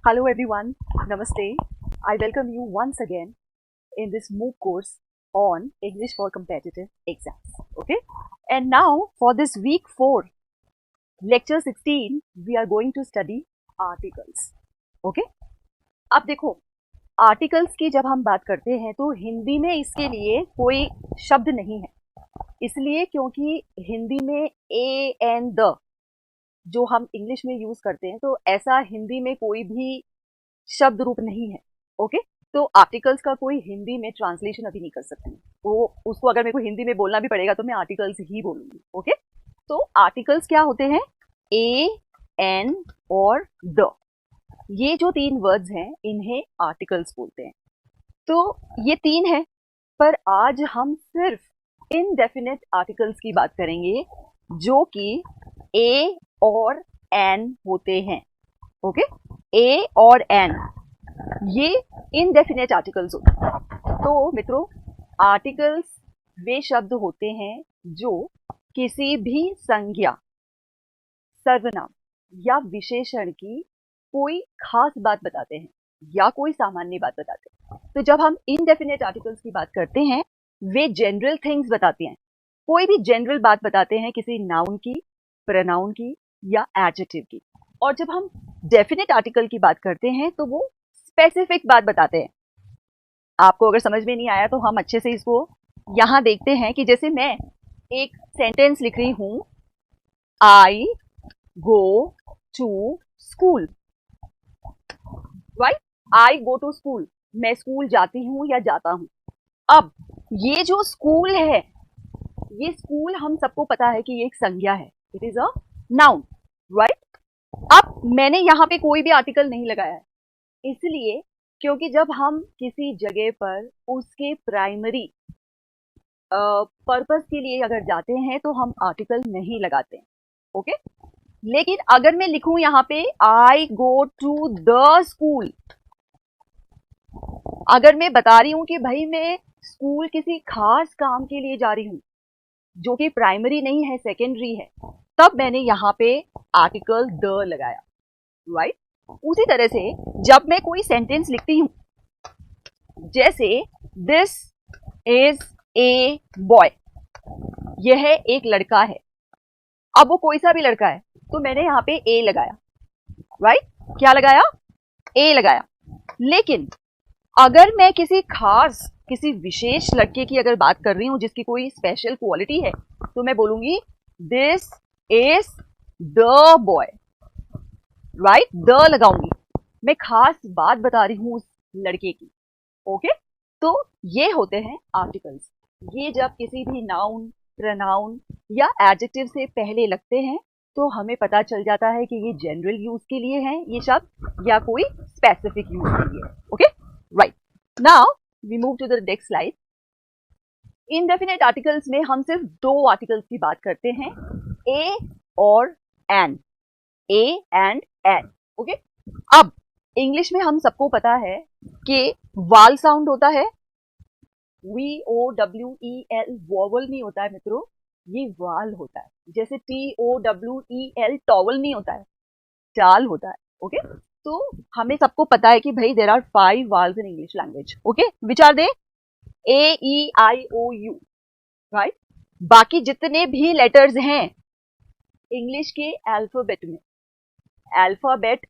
Hello everyone, Namaste. I welcome you once again in this MOOC course on English for competitive exams. Okay, and now for this week 4, lecture 16, we are going to study articles. Okay, अब देखो articles की जब हम बात करते हैं तो हिंदी में इसके लिए कोई शब्द नहीं है, इसलिए क्योंकि हिंदी में ए एंड द जो हम इंग्लिश में यूज करते हैं तो ऐसा हिंदी में कोई भी शब्द रूप नहीं है। ओके, तो आर्टिकल्स का कोई हिंदी में ट्रांसलेशन अभी नहीं कर सकती, वो उसको अगर मेरे को हिंदी में बोलना भी पड़ेगा तो मैं आर्टिकल्स ही बोलूंगी। ओके, तो आर्टिकल्स क्या होते हैं? ए, एन और द, ये जो 3 वर्ड्स हैं इन्हें आर्टिकल्स बोलते हैं। तो ये 3 है, पर आज हम सिर्फ इनडेफिनेट आर्टिकल्स की बात करेंगे जो कि ए और एन होते हैं। ओके, ए और एन ये इनडेफिनेट आर्टिकल्स होते हैं। तो मित्रों, आर्टिकल्स वे शब्द होते हैं जो किसी भी संज्ञा, सर्वनाम या विशेषण की कोई खास बात बताते हैं या कोई सामान्य बात बताते हैं। तो जब हम इनडेफिनेट आर्टिकल्स की बात करते हैं, वे जनरल थिंग्स बताते हैं, कोई भी जनरल बात बताते हैं किसी नाउन की, प्रोनाउन की या एडजेक्टिव की। और जब हम डेफिनेट आर्टिकल की बात करते हैं तो वो स्पेसिफिक बात बताते हैं। आपको अगर समझ में नहीं आया तो हम अच्छे से इसको यहां देखते हैं कि जैसे मैं एक सेंटेंस लिख रही हूं, I go to school, right? I go to school, मैं स्कूल जाती हूं या जाता हूं। अब ये जो स्कूल है, ये स्कूल हम सबको पता है कि ये एक संज्ञा है, it is a noun, right? अब मैंने यहाँ पे कोई भी आर्टिकल नहीं लगाया है, इसलिए क्योंकि जब हम किसी जगह पर उसके प्राइमरी पर्पस के लिए अगर जाते हैं तो हम आर्टिकल नहीं लगाते हैं। ओके, लेकिन अगर मैं लिखूं यहाँ पे आई गो टू द स्कूल, अगर मैं बता रही हूं कि भाई मैं स्कूल किसी खास काम के लिए जा रही हूं जो कि प्राइमरी नहीं है, सेकेंडरी है, तब मैंने यहाँ पे आर्टिकल द लगाया, राइट? उसी तरह से जब मैं कोई सेंटेंस लिखती हूं, जैसे दिस इज ए बॉय, यह एक लड़का है। अब वो कोई सा भी लड़का है तो मैंने यहाँ पे ए लगाया, राइट? क्या लगाया? ए लगाया। लेकिन अगर मैं किसी खास, किसी विशेष लड़के की अगर बात कर रही हूं जिसकी कोई स्पेशल क्वालिटी है, तो मैं बोलूंगी this is the boy, right? The लगाऊंगी, मैं खास बात बता रही हूं उस लड़के की। ओके, तो ये होते हैं आर्टिकल्स। ये जब किसी भी नाउन, प्रोनाउन या एडजेक्टिव से पहले लगते हैं तो हमें पता चल जाता है कि ये जनरल यूज के लिए हैं ये शब्द या कोई स्पेसिफिक यूज के लिए। Okay, right? Now we move to the next slide. Indefinite articles में हम सिर्फ 2 आर्टिकल्स की बात करते हैं, ए और an, a and an. Okay, अब इंग्लिश में हम सबको पता है कि वाल साउंड होता है, VOWEL, वॉवल नहीं होता है मित्रों, ये वाल होता है। जैसे TOWEL, टॉवल नहीं होता है, टाल होता है। ओके, तो हमें सबको पता है कि भाई there are 5 vowels in English language. Okay, which are they? AEIOU, right? बाकी जितने भी लेटर्स हैं इंग्लिश के अल्फाबेट में, अल्फाबेट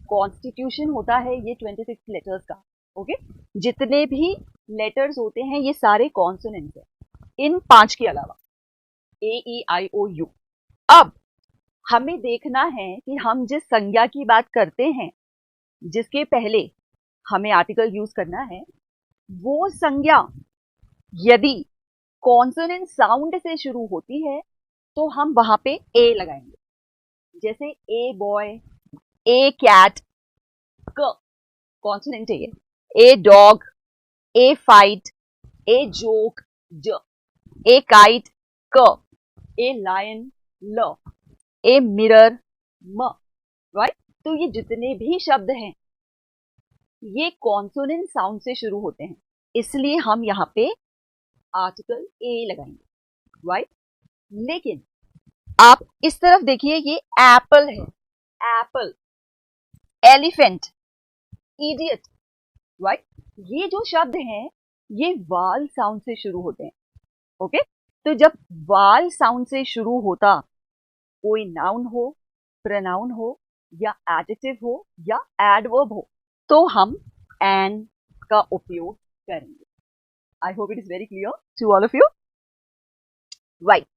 कॉन्स्टिट्यूशन होता है ये 26 लेटर्स का। ओके, जितने भी लेटर्स होते हैं ये सारे कॉन्सोनेंट्स हैं इन 5 के अलावा, AEIOU। अब हमें देखना है कि हम जिस संज्ञा की बात करते हैं, जिसके पहले हमें आर्टिकल यूज करना है, वो संज्ञा यदि कॉन्सोनेंट साउंड से शुरू होती है तो हम वहां पे ए लगाएंगे। जैसे ए बॉय, ए कैट, क कॉन्सोनेंट है ये, a dog, A fight, a joke, ज, ए काइट, क, ए लायन, ल, ए मिरर, म, राइट? तो ये जितने भी शब्द हैं ये कॉन्सोनेंट साउंड से शुरू होते हैं, इसलिए हम यहाँ पे आर्टिकल ए लगाएंगे, राइट? लेकिन आप इस तरफ देखिए, ये एप्पल है, एप्पल, एलिफेंट, इडियट, राइट। ये जो शब्द हैं ये वाल साउंड से शुरू होते हैं, ओके। तो जब वाल साउंड से शुरू होता कोई नाउन हो, प्रोनाउन हो, या एडजेक्टिव हो, या एडवर्ब हो, तो हम एन का उपयोग करेंगे। I hope it is very clear to all of you, right.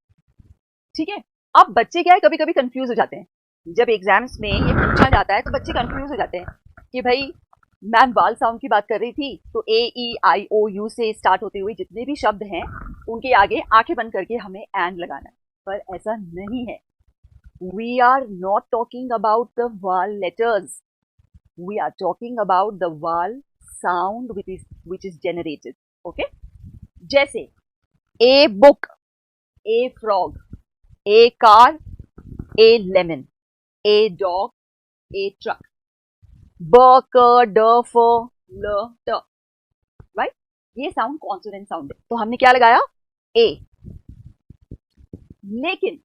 ठीक है। अब बच्चे क्या है, कभी कभी कंफ्यूज हो जाते हैं जब एग्जाम्स में ये पूछा जाता है, तो बच्चे कंफ्यूज हो जाते हैं कि भाई मैम वाल साउंड की बात कर रही थी, तो ए ई आई ओ यू से स्टार्ट होते हुए जितने भी शब्द हैं उनके आगे आंखें बंद करके हमें एंड लगाना है, पर ऐसा नहीं है। We are not talking about the vowel letters, we are talking about the vowel sound which is generated, okay. जैसे a book, a frog, a car, a lemon, a dog, a truck, b, k, d, f, l, t, right? ये sound consonant sound है, तो हमने क्या लगाया a। लेकिन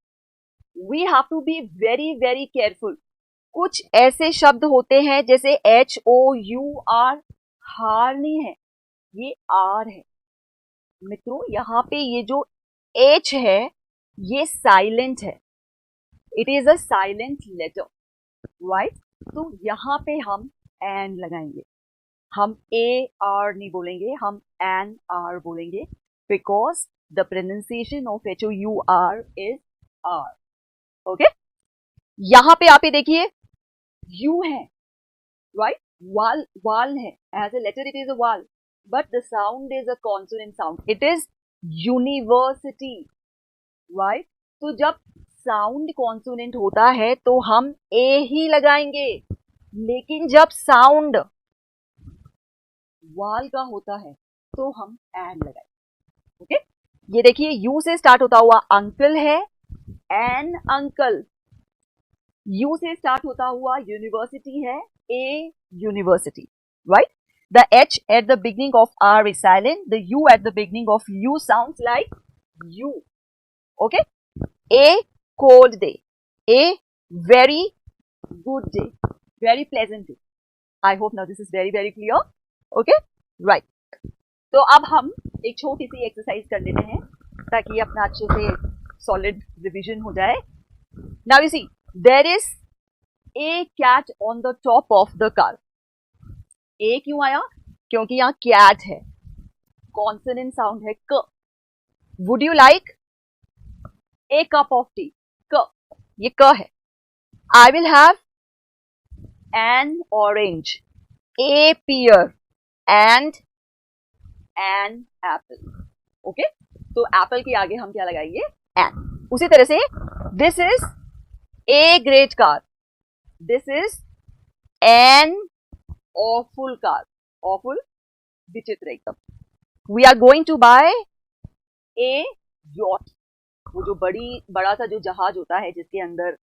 we have to be very very careful। कुछ ऐसे शब्द होते हैं जैसे h o u r, हार नहीं है, ये r है। मित्रों यहाँ पे ये जो h है ये साइलेंट है, it is a silent letter, right. तो यहाँ पे हम एन लगाएंगे, हम ए आर नहीं बोलेंगे, हम एन आर बोलेंगे, because the pronunciation of H O U R is R, okay. यहाँ पे आप ये देखिए यू है, राइट, वाल वाल है, as a letter it is a vowel, but the sound is a consonant sound, it is university, right. तो जब sound consonant होता है तो हम ए ही लगाएंगे, लेकिन जब साउंड वाल का होता है तो हम एन लगाएंगे, ओके। ये देखिए यू से स्टार्ट होता हुआ अंकल है, एन अंकल। यू से स्टार्ट होता हुआ यूनिवर्सिटी है, a university, right. The H at the beginning of hour is silent, the U at the beginning of U sounds like U, okay. A cold day, a very good day, very pleasant day. I hope now this is very very clear, okay, right। तो अब हम एक छोटी सी exercise कर लेते हैं ताकि अपना अच्छे से सॉलिड रिवीजन हो जाए। Now you see, there is a cat on the top of the car। A क्यों आया? क्योंकि यहाँ cat है, कॉन्सोनेंट साउंड है क। Would you like a cup of tea? क, ये क है। I will have an orange, a pear and an apple, okay। तो एप्पल के आगे हम क्या लगाएंगे? एन। उसी तरह से this is a great car, this is an awful car, awful विचित्र एकदम। We are going to buy a yacht, वो जो बड़ा सा जो जहाज होता है जिसके अंदर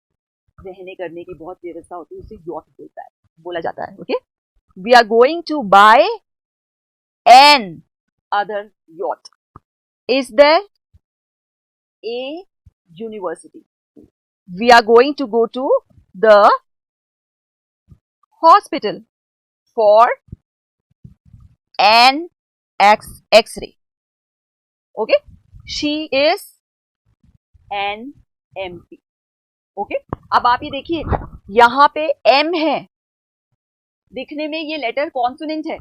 रहने करने की बहुत व्यवस्था होती है उसे यॉट बोला जाता है, okay. We are going to buy another yacht. Is there a university? We are going to go to the hospital for an X-ray, okay. She is an MP, okay. अब आप ये देखिए यहां पे M है, दिखने में ये लेटर कॉन्सोनेंट है,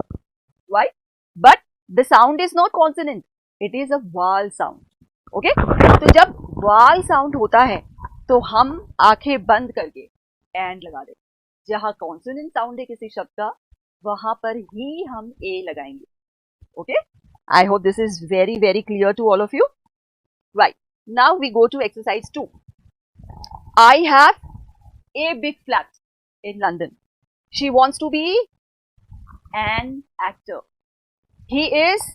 right, but the sound is not consonant, it is a वाल साउंड, ओके। तो जब वाल साउंड होता है तो हम आंखें बंद करके एंड लगा दें, जहां कॉन्सोनेंट साउंड है किसी शब्द का वहां पर ही हम ए लगाएंगे, okay. I hope this is very very clear to all of you, right. Now we go to exercise 2. I have a big flat in London. She wants to be an actor. He is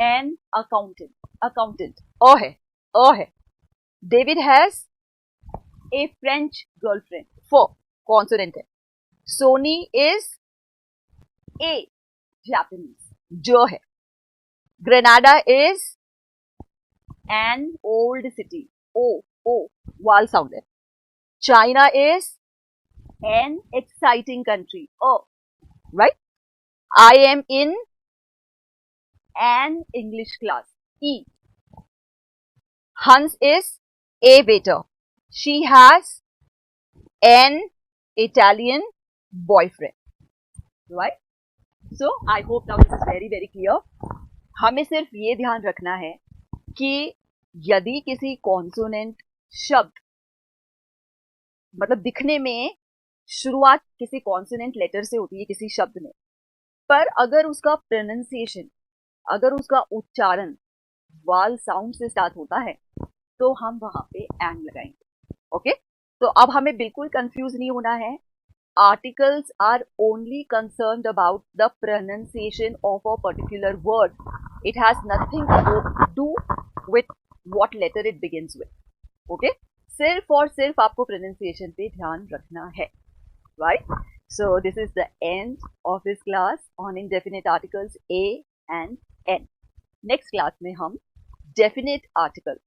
an accountant. Accountant. है. David has a French girlfriend. For consonant है. Sony is a Japanese. जो है. Grenada is an old city. O वाल sound है. China is an exciting country. right? I am in an English class. E. Hans is a waiter. She has an Italian boyfriend, right? So I hope now this is very clear. हमें सिर्फ ये ध्यान रखना है कि यदि किसी consonant शब्द मतलब दिखने में शुरुआत किसी कॉन्सोनेंट लेटर से होती है किसी शब्द में, पर अगर उसका प्रोनाउंसिएशन, अगर उसका उच्चारण वाल साउंड से स्टार्ट होता है तो हम वहां पे एंड लगाएंगे. ओके, तो अब हमें बिल्कुल कंफ्यूज नहीं होना है. Articles are only concerned about the pronunciation of a particular word. It has nothing to do with what letter it begins with. Okay? सिर्फ और सिर्फ आपको pronunciation पे ध्यान रखना है. Right? So this is the end of this class on indefinite articles A and N. Next class में हम definite article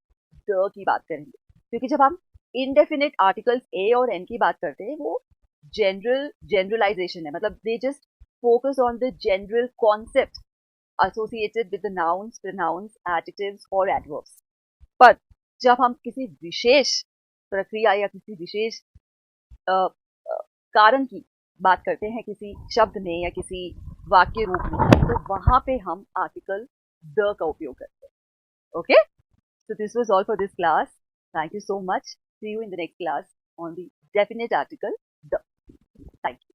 the की बात करेंगे, क्योंकि जब हम indefinite articles A और N की बात करते हैं वो generalization है, मतलब they just focus on the general concept associated with the nouns, pronouns, adjectives or adverbs. पर जब हम किसी विशेष प्रक्रिया या किसी विशेष कारण की बात करते हैं किसी शब्द में या किसी वाक्य रूप में, तो वहां पे हम आर्टिकल द का उपयोग करते हैं. Okay, so this was all for this class. Thank you so much. See you in the next class on the definite article the. Thank you.